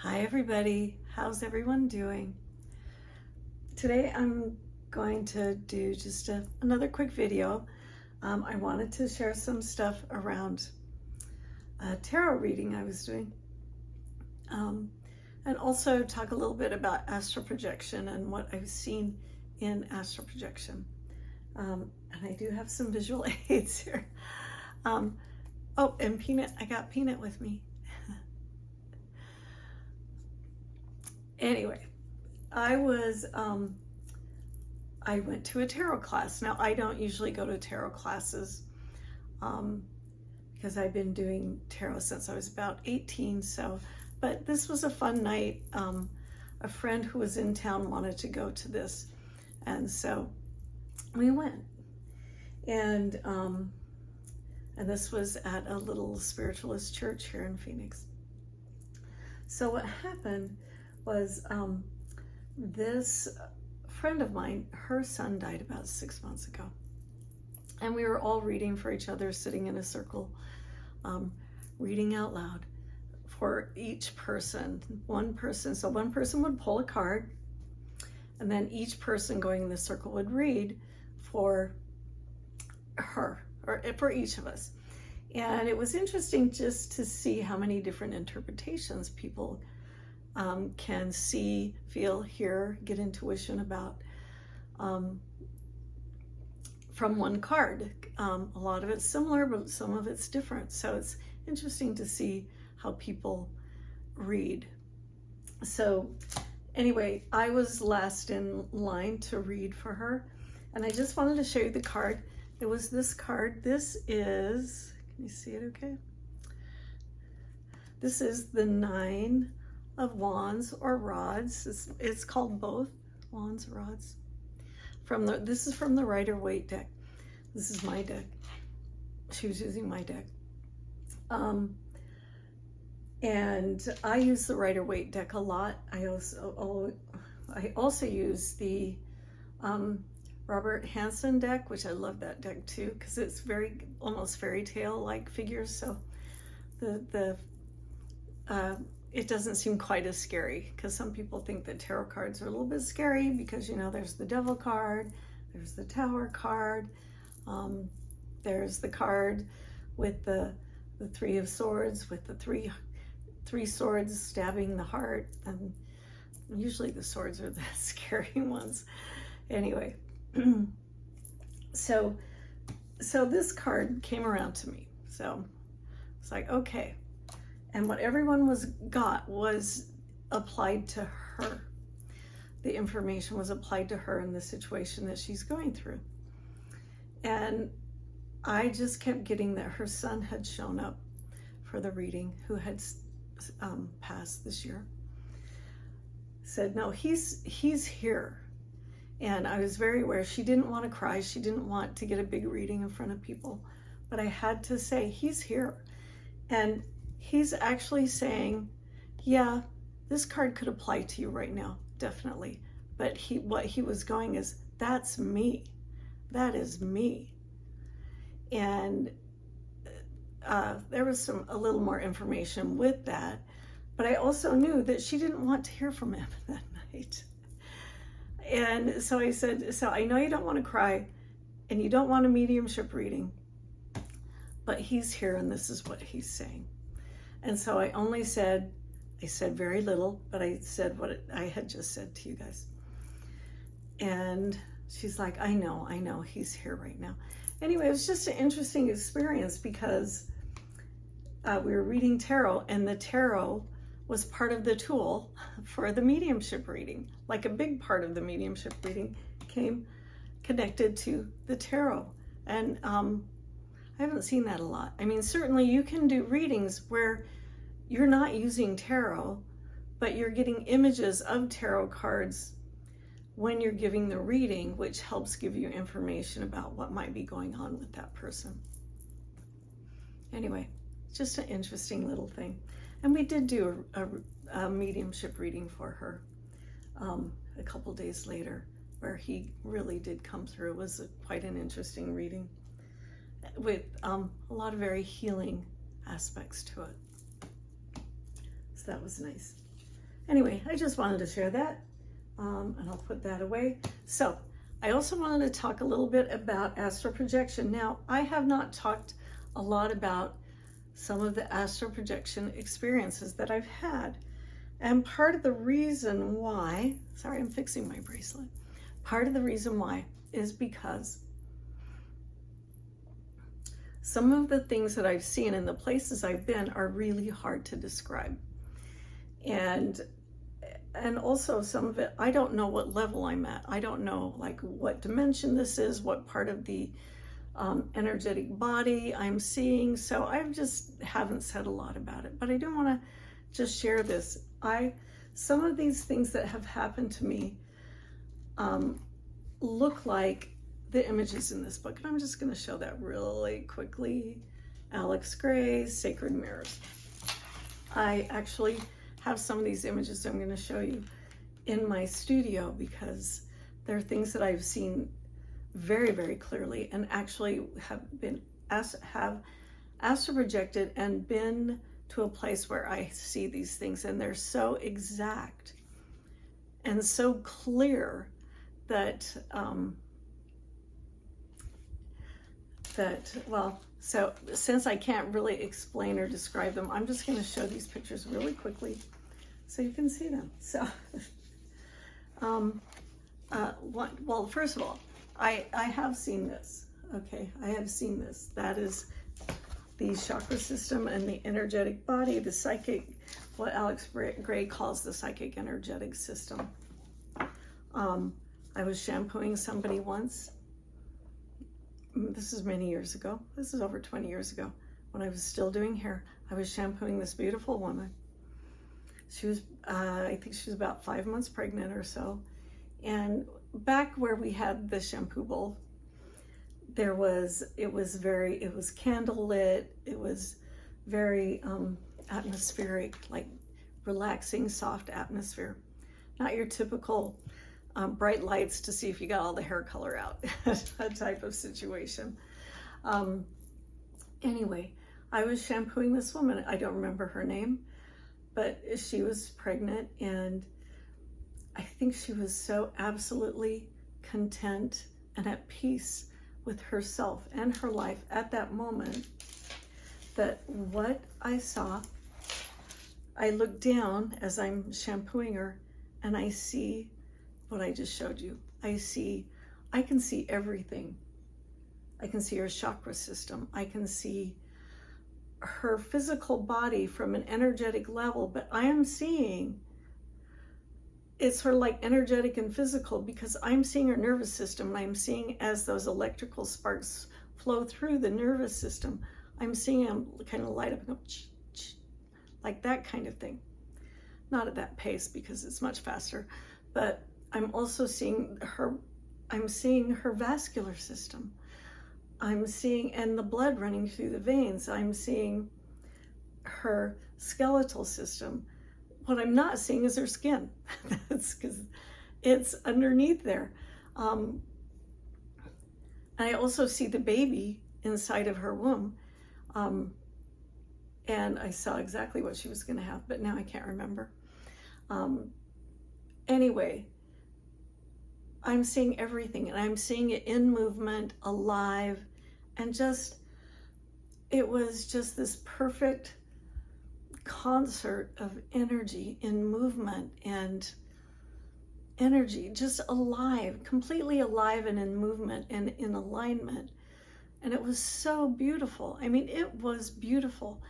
Hi everybody, how's everyone doing? Today I'm going to do just another quick video. I wanted to share some stuff around tarot reading I was doing, and also talk a little bit about astral projection and what I've seen in astral projection. And I do have some visual aids here. Oh, and Peanut, I got Peanut with me. Anyway, I went to a tarot class. Now, I don't usually go to tarot classes because I've been doing tarot since I was about 18. But this was a fun night. A friend who was in town wanted to go to this, and so we went. And this was at a little spiritualist church here in Phoenix. So what happened was this friend of mine, her son died about 6 months ago. And we were all reading for each other, sitting in a circle, reading out loud for each person, one person. So one person would pull a card, and then each person going in the circle would read for her, or for each of us. And it was interesting just to see how many different interpretations people can see, feel, hear, get intuition about from one card. A lot of it's similar, but some of it's different. So it's interesting to see how people read. So anyway, I was last in line to read for her, and I just wanted to show you the card. It was this card. This is, can you see it okay? This is the 9 of Wands or Rods. It's called both, Wands, Rods. This is from the Rider-Waite deck. This is my deck. She was using my deck. And I use the Rider-Waite deck a lot. I also use the Robert Hansen deck, which I love that deck too, because it's very almost fairy tale like figures. So it doesn't seem quite as scary, because some people think that tarot cards are a little bit scary because, you know, there's the Devil card, there's the Tower card, there's the card with the 3 of Swords with the three swords stabbing the heart, and usually the swords are the scary ones. Anyway, so this card came around to me. So it's like, okay. And what everyone got was applied to her. The information was applied to her in the situation that she's going through. And I just kept getting that her son had shown up for the reading, who had passed this year. Said, no, he's here. And I was very aware. She didn't want to cry. She didn't want to get a big reading in front of people. But I had to say, he's here. And he's actually saying, yeah, this card could apply to you right now, definitely. But what he was going is, that's me. That is me. And there was a little more information with that. But I also knew that she didn't want to hear from him that night. And so I said, so I know you don't want to cry and you don't want a mediumship reading, but he's here and this is what he's saying. And so I said very little, but I said what I had just said to you guys. And she's like, I know, he's here right now. Anyway, it was just an interesting experience because we were reading tarot, and the tarot was part of the tool for the mediumship reading. Like a big part of the mediumship reading came connected to the tarot. And I haven't seen that a lot. I mean, certainly you can do readings where you're not using tarot, but you're getting images of tarot cards when you're giving the reading, which helps give you information about what might be going on with that person. Anyway, just an interesting little thing. And we did do a mediumship reading for her a couple days later, where he really did come through. It was quite an interesting reading with a lot of very healing aspects to it. So that was nice. Anyway, I just wanted to share that, and I'll put that away. So I also wanted to talk a little bit about astral projection. Now, I have not talked a lot about some of the astral projection experiences that I've had. And part of the reason why, sorry, I'm fixing my bracelet. Part of the reason why is because some of the things that I've seen and the places I've been are really hard to describe. And also some of it, I don't know what level I'm at. I don't know like what dimension this is, what part of the energetic body I'm seeing. So I just haven't said a lot about it, but I do want to just share this. Some of these things that have happened to me look like the images in this book. And I'm just going to show that really quickly. Alex Gray's Sacred Mirrors. I actually have some of these images I'm going to show you in my studio because they're things that I've seen very, very clearly and actually have astral projected and been to a place where I see these things, and they're so exact and so clear that well, so since I can't really explain or describe them, I'm just going to show these pictures really quickly so you can see them. So well, first of all, I have seen this. Okay, I have seen this. That is the chakra system and the energetic body, the psychic, what Alex Gray calls the psychic energetic system. I was shampooing somebody once. This is many years ago. This is over 20 years ago when I was still doing hair. I was shampooing this beautiful woman. She was, I think she was about 5 months pregnant or so. And back where we had the shampoo bowl, it was candle lit. It was very atmospheric, like relaxing, soft atmosphere. Not your typical bright lights to see if you got all the hair color out, that type of situation. Anyway, I was shampooing this woman. I don't remember her name, but she was pregnant, and I think she was so absolutely content and at peace with herself and her life at that moment that what I saw, I looked down as I'm shampooing her and I see what I just showed you. I can see everything. I can see her chakra system. I can see her physical body from an energetic level, but I am seeing it's sort of like energetic and physical because I'm seeing her nervous system, and I'm seeing as those electrical sparks flow through the nervous system, I'm seeing them kind of light up and go like that kind of thing. Not at that pace because it's much faster, but I'm also seeing her, I'm seeing her vascular system. I'm seeing, and the blood running through the veins. I'm seeing her skeletal system. What I'm not seeing is her skin. That's because it's underneath there. And I also see the baby inside of her womb. And I saw exactly what she was going to have, but now I can't remember. Anyway, I'm seeing everything, and I'm seeing it in movement, alive, and just, it was just this perfect concert of energy in movement and energy, just alive, completely alive and in movement and in alignment. And it was so beautiful. I mean, it was beautiful.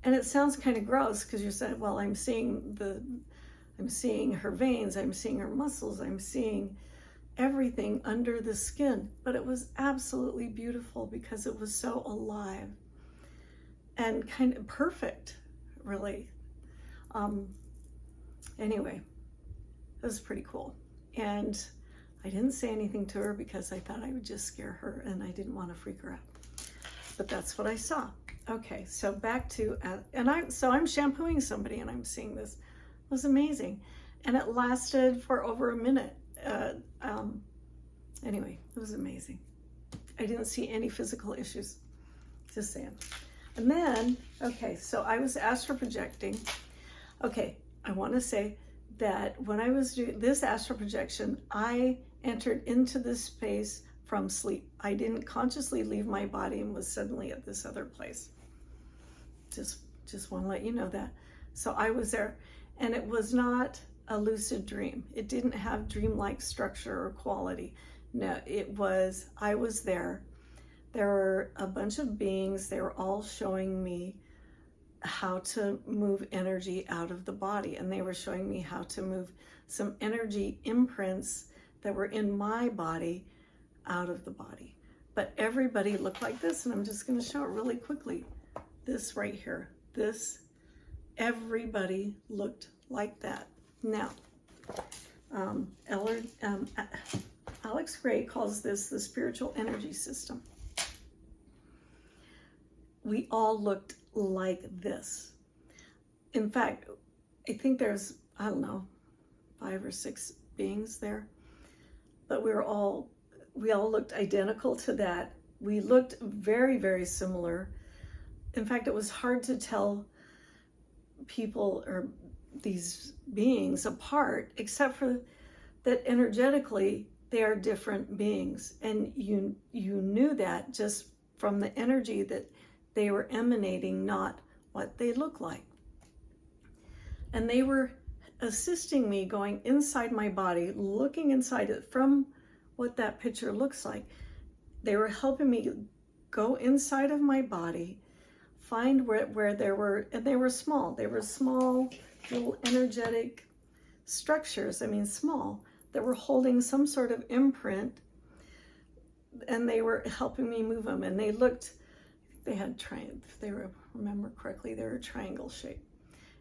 And it sounds kind of gross because you said, well, I'm seeing her veins, I'm seeing her muscles, I'm seeing everything under the skin, but it was absolutely beautiful because it was so alive and kind of perfect, really. Anyway, it was pretty cool. And I didn't say anything to her because I thought I would just scare her and I didn't want to freak her out. But that's what I saw. Okay, so back to, I'm shampooing somebody and I'm seeing this. It was amazing. And it lasted for over a minute. Anyway, it was amazing. I didn't see any physical issues, just saying. And then, okay, so I was astral projecting. Okay, I want to say that when I was doing this astral projection, I entered into this space from sleep. I didn't consciously leave my body and was suddenly at this other place. Just want to let you know that. So I was there, and it was not a lucid dream. It didn't have dreamlike structure or quality. No, I was there. There were a bunch of beings. They were all showing me how to move energy out of the body, and they were showing me how to move some energy imprints that were in my body out of the body. But everybody looked like this, and I'm just going to show it really quickly. This right here, everybody looked like that. Now, Alex Gray calls this the spiritual energy system. We all looked like this. In fact, I think there's, I don't know, 5 or 6 beings there, but we all looked identical to that. We looked very, very similar. In fact, it was hard to tell people or these beings apart, except for that energetically they are different beings, and you knew that just from the energy that they were emanating, not what they look like. And they were assisting me going inside my body, looking inside it from what that picture looks like. They were helping me go inside of my body, find where there were, and they were small little energetic structures, small, that were holding some sort of imprint, and they were helping me move them. And they looked, they had if they remember correctly, they were triangle shaped.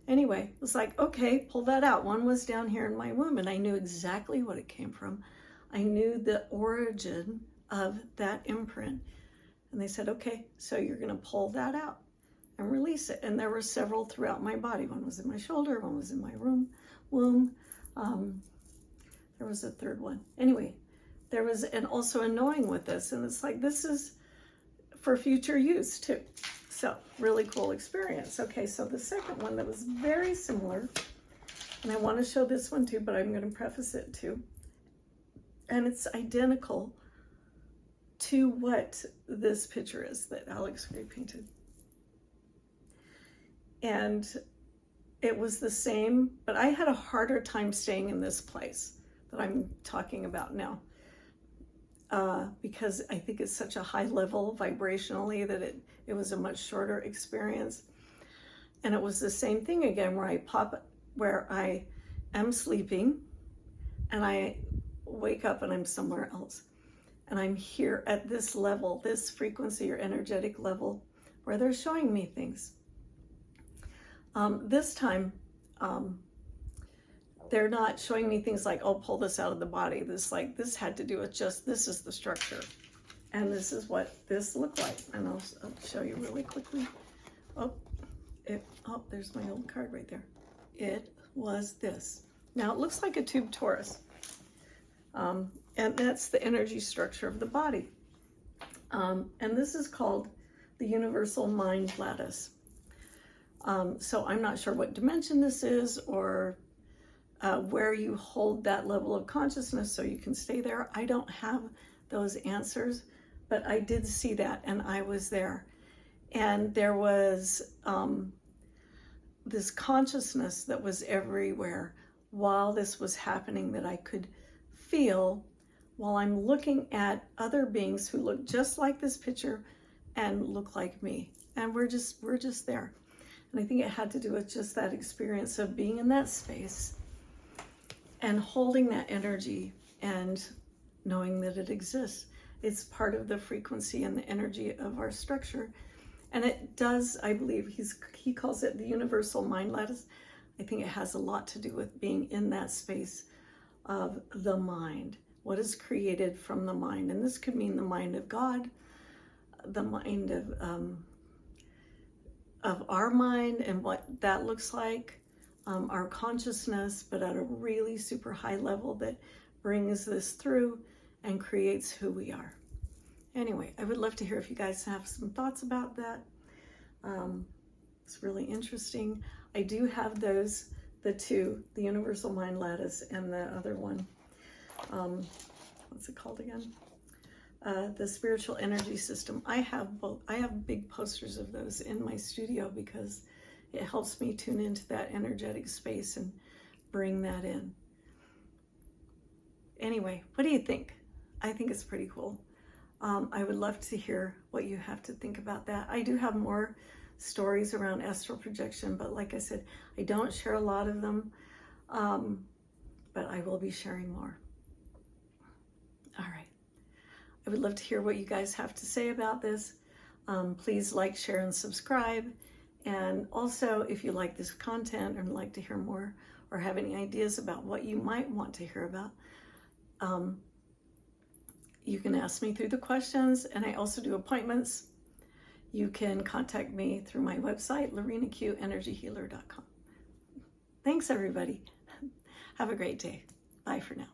Anyway, it was like, okay, pull that out. One was down here in my womb, and I knew exactly what it came from. I knew the origin of that imprint. And they said, okay, so you're going to pull that out and release it. And there were several throughout my body. One was in my shoulder, one was in my womb. There was a third one. Anyway, there was also a knowing with this. And it's like, this is for future use too. So really cool experience. Okay, so the second one that was very similar, and I want to show this one too, but I'm going to preface it too. And it's identical to what this picture is that Alex Gray painted. And it was the same, but I had a harder time staying in this place that I'm talking about now. Because I think it's such a high level vibrationally that it was a much shorter experience. And it was the same thing again, where I am sleeping and I wake up and I'm somewhere else. And I'm here at this level, this frequency or energetic level, where they're showing me things. This time, they're not showing me things like, oh, pull this out of the body. This had to do with just, this is the structure. And this is what this looked like. And I'll show you really quickly. There's my old card right there. It was this. Now it looks like a tube torus. And that's the energy structure of the body. And this is called the universal mind lattice. So I'm not sure what dimension this is, or where you hold that level of consciousness so you can stay there. I don't have those answers, but I did see that, and I was there. And there was this consciousness that was everywhere while this was happening, that I could feel while I'm looking at other beings who look just like this picture and look like me. And we're just there. And I think it had to do with just that experience of being in that space and holding that energy and knowing that it exists. It's part of the frequency and the energy of our structure. And it does, I believe, he calls it the universal mind lattice. I think it has a lot to do with being in that space of the mind. What is created from the mind? And this could mean the mind of God, the mind of our mind and what that looks like, our consciousness, but at a really super high level that brings this through and creates who we are. Anyway, I would love to hear if you guys have some thoughts about that. It's really interesting. I do have those the two, the Universal Mind Lattice and the other one, what's it called again? The Spiritual Energy System. I have both. I have big posters of those in my studio because it helps me tune into that energetic space and bring that in. Anyway, what do you think? I think it's pretty cool. I would love to hear what you have to think about that. I do have more stories around astral projection, but like I said, I don't share a lot of them, but I will be sharing more. All right. I would love to hear what you guys have to say about this. Please like, share, and subscribe. And also, if you like this content and like to hear more or have any ideas about what you might want to hear about, you can ask me through the questions, and I also do appointments. You can contact me through my website, LorinaQEnergyHealer.com. Thanks, everybody. Have a great day. Bye for now.